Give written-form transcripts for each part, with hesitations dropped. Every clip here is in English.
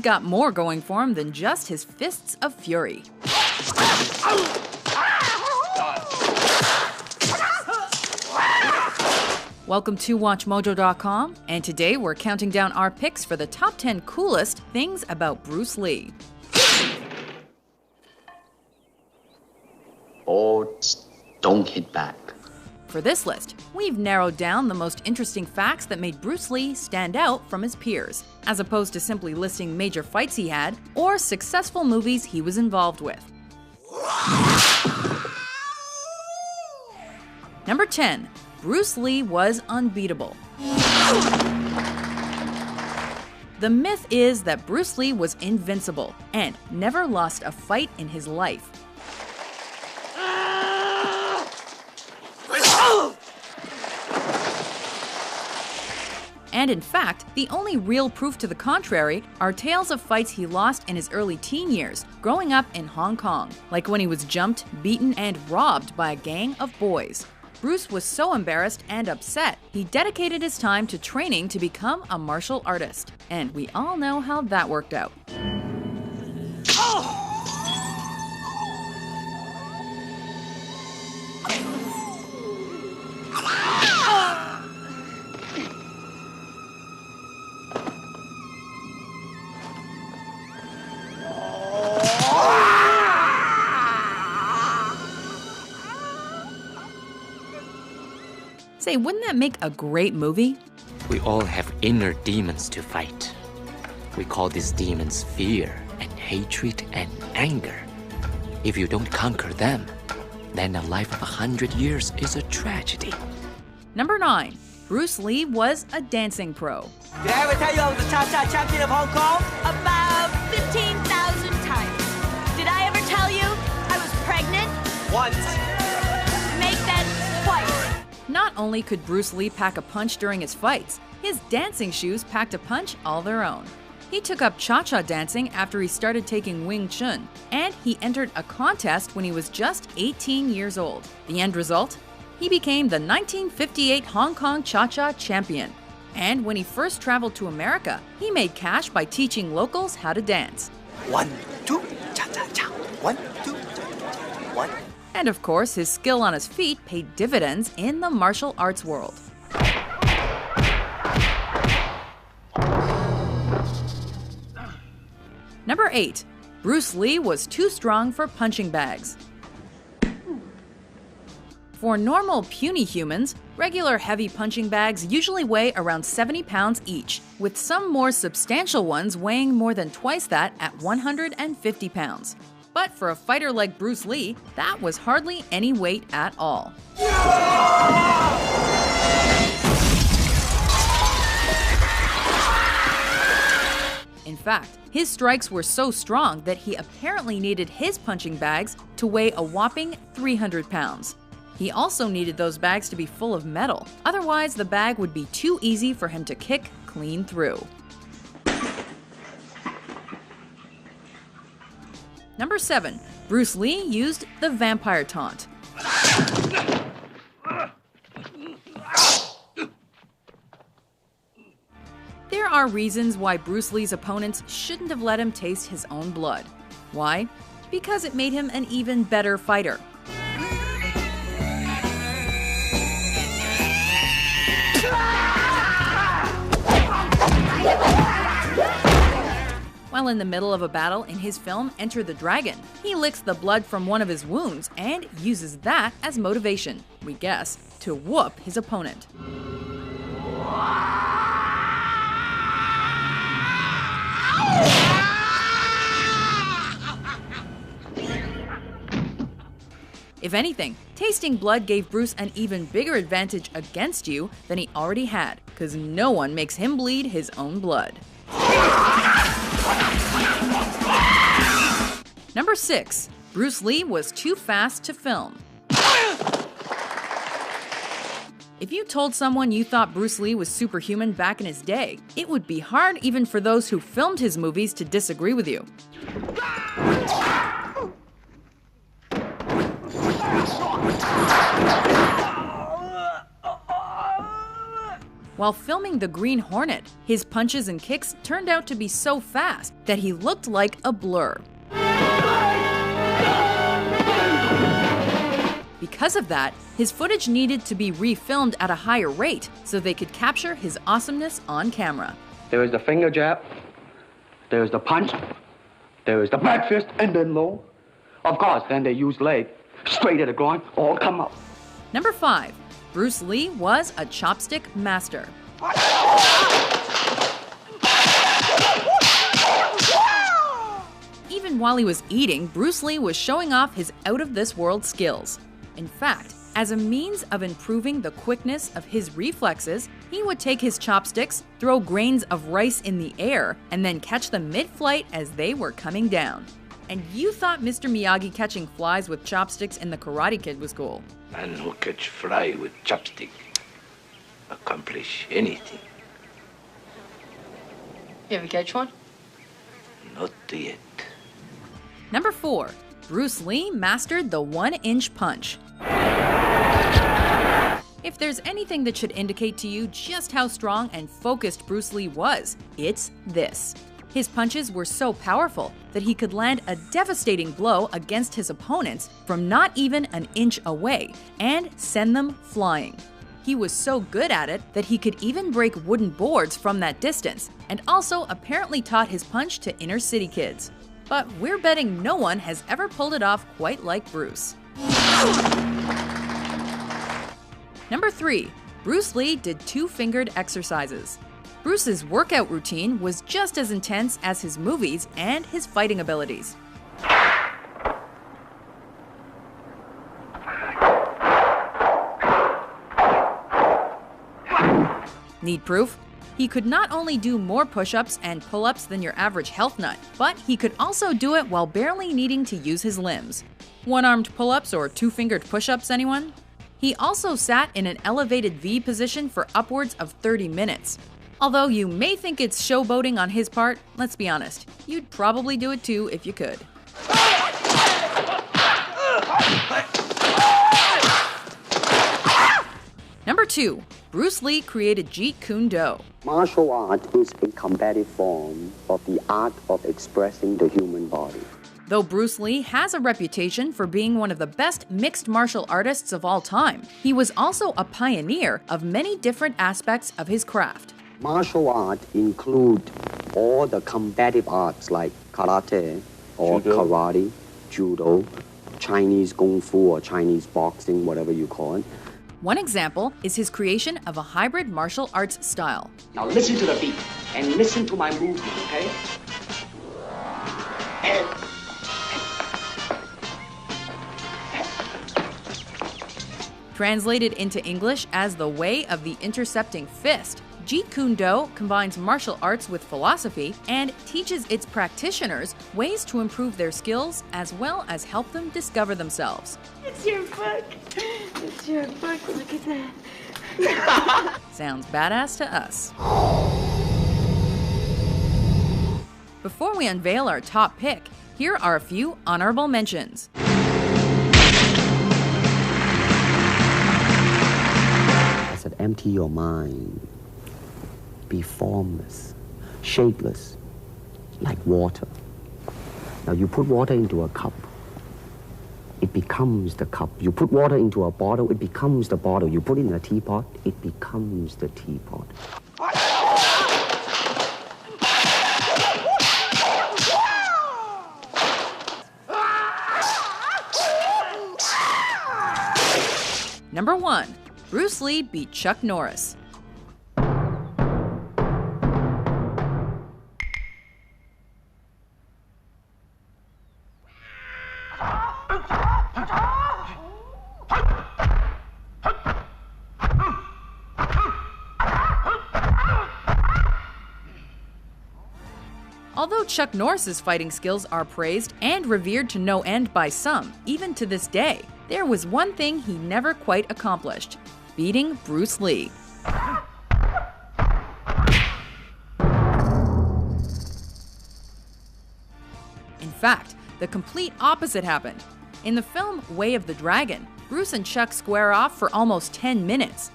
got more going for him than just his fists of fury. Welcome to WatchMojo.com, and today we're counting down our picks for the top 10 coolest things about Bruce Lee. Or don't hit back. For this list, we've narrowed down the most interesting facts that made Bruce Lee stand out from his peers, as opposed to simply listing major fights he had or successful movies he was involved with. Number 10. Bruce Lee was unbeatable. The myth is that Bruce Lee was invincible and never lost a fight in his life. And in fact, the only real proof to the contrary are tales of fights he lost in his early teen years, growing up in Hong Kong, like when he was jumped, beaten, and robbed by a gang of boys. Bruce was so embarrassed and upset, he dedicated his time to training to become a martial artist. And we all know how that worked out. Say, wouldn't that make a great movie? We all have inner demons to fight. We call these demons fear and hatred and anger. If you don't conquer them, then a life of 100 years is a tragedy. Number 9. Bruce Lee was a dancing pro. Did I ever tell you I was the Cha-Cha champion of Hong Kong? About 15,000 times. Did I ever tell you I was pregnant? Once. Make that twice. Not only could Bruce Lee pack a punch during his fights, his dancing shoes packed a punch all their own. He took up cha-cha dancing after he started taking Wing Chun, and he entered a contest when he was just 18 years old. The end result? He became the 1958 Hong Kong Cha-Cha champion. And when he first traveled to America, he made cash by teaching locals how to dance. 1, 2, cha-cha-cha. 1, 2, cha-cha-cha. 1. And of course, his skill on his feet paid dividends in the martial arts world. Number 8. Bruce Lee was too strong for punching bags. For normal, puny humans, regular heavy punching bags usually weigh around 70 pounds each, with some more substantial ones weighing more than twice that at 150 pounds. But for a fighter like Bruce Lee, that was hardly any weight at all. In fact, his strikes were so strong that he apparently needed his punching bags to weigh a whopping 300 pounds. He also needed those bags to be full of metal, otherwise the bag would be too easy for him to kick clean through. Number 7. Bruce Lee used the vampire taunt. There are reasons why Bruce Lee's opponents shouldn't have let him taste his own blood. Why? Because it made him an even better fighter. While in the middle of a battle in his film Enter the Dragon, he licks the blood from one of his wounds and uses that as motivation, we guess, to whoop his opponent. If anything, tasting blood gave Bruce an even bigger advantage against you than he already had, because no one makes him bleed his own blood. Number 6. Bruce Lee was too fast to film. If you told someone you thought Bruce Lee was superhuman back in his day, it would be hard even for those who filmed his movies to disagree with you. While filming The Green Hornet, his punches and kicks turned out to be so fast that he looked like a blur. Because of that, his footage needed to be refilmed at a higher rate so they could capture his awesomeness on camera. There is the finger jab, there is the punch, there is the back fist, and then low. Of course, then they use leg, straight at the groin, all come up. Number 5. Bruce Lee was a chopstick master. Even while he was eating, Bruce Lee was showing off his out-of-this-world skills. In fact, as a means of improving the quickness of his reflexes, he would take his chopsticks, throw grains of rice in the air, and then catch them mid-flight as they were coming down. And you thought Mr. Miyagi catching flies with chopsticks in The Karate Kid was cool. Man who catch fly with chopstick accomplish anything. You ever catch one? Not yet. Number 4. Bruce Lee mastered the 1-inch punch. If there's anything that should indicate to you just how strong and focused Bruce Lee was, it's this. His punches were so powerful that he could land a devastating blow against his opponents from not even an inch away and send them flying. He was so good at it that he could even break wooden boards from that distance, and also apparently taught his punch to inner city kids. But we're betting no one has ever pulled it off quite like Bruce. Number 3. Bruce Lee did 2-fingered exercises. Bruce's workout routine was just as intense as his movies and his fighting abilities. Need proof? He could not only do more push-ups and pull-ups than your average health nut, but he could also do it while barely needing to use his limbs. One-armed pull-ups or 2-fingered push-ups, anyone? He also sat in an elevated V position for upwards of 30 minutes. Although you may think it's showboating on his part, let's be honest, you'd probably do it too if you could. Number 2. Bruce Lee created Jeet Kune Do. Martial art is a combative form of the art of expressing the human body. Though Bruce Lee has a reputation for being one of the best mixed martial artists of all time, he was also a pioneer of many different aspects of his craft. Martial art include all the combative arts like karate or karate, judo, Chinese kung fu or Chinese boxing, whatever you call it. One example is his creation of a hybrid martial arts style. Now listen to the beat and listen to my movement, okay? And Translated into English as the way of the intercepting fist, Jeet Kune Do combines martial arts with philosophy and teaches its practitioners ways to improve their skills as well as help them discover themselves. It's your book. It's your book. Look at that. Sounds badass to us. Before we unveil our top pick, here are a few honorable mentions. I said, empty your mind. Be formless, shapeless, like water. Now you put water into a cup, it becomes the cup. You put water into a bottle, it becomes the bottle. You put it in a teapot, it becomes the teapot. Number 1. Bruce Lee beat Chuck Norris. Although Chuck Norris's fighting skills are praised and revered to no end by some, even to this day, there was one thing he never quite accomplished: beating Bruce Lee. In fact, the complete opposite happened. In the film Way of the Dragon, Bruce and Chuck square off for almost 10 minutes.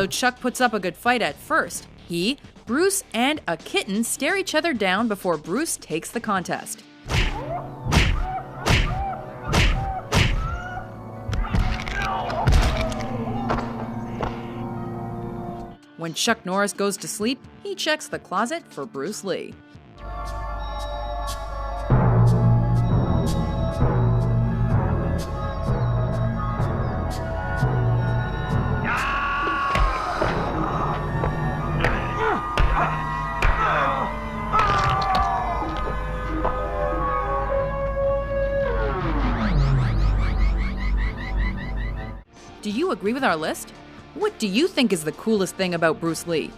Although Chuck puts up a good fight at first, he, Bruce, and a kitten stare each other down before Bruce takes the contest. When Chuck Norris goes to sleep, he checks the closet for Bruce Lee. Do you agree with our list? What do you think is the coolest thing about Bruce Lee?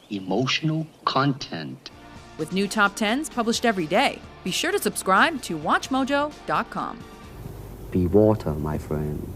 Emotional content. With new top 10s published every day, be sure to subscribe to WatchMojo.com. Be water, my friend.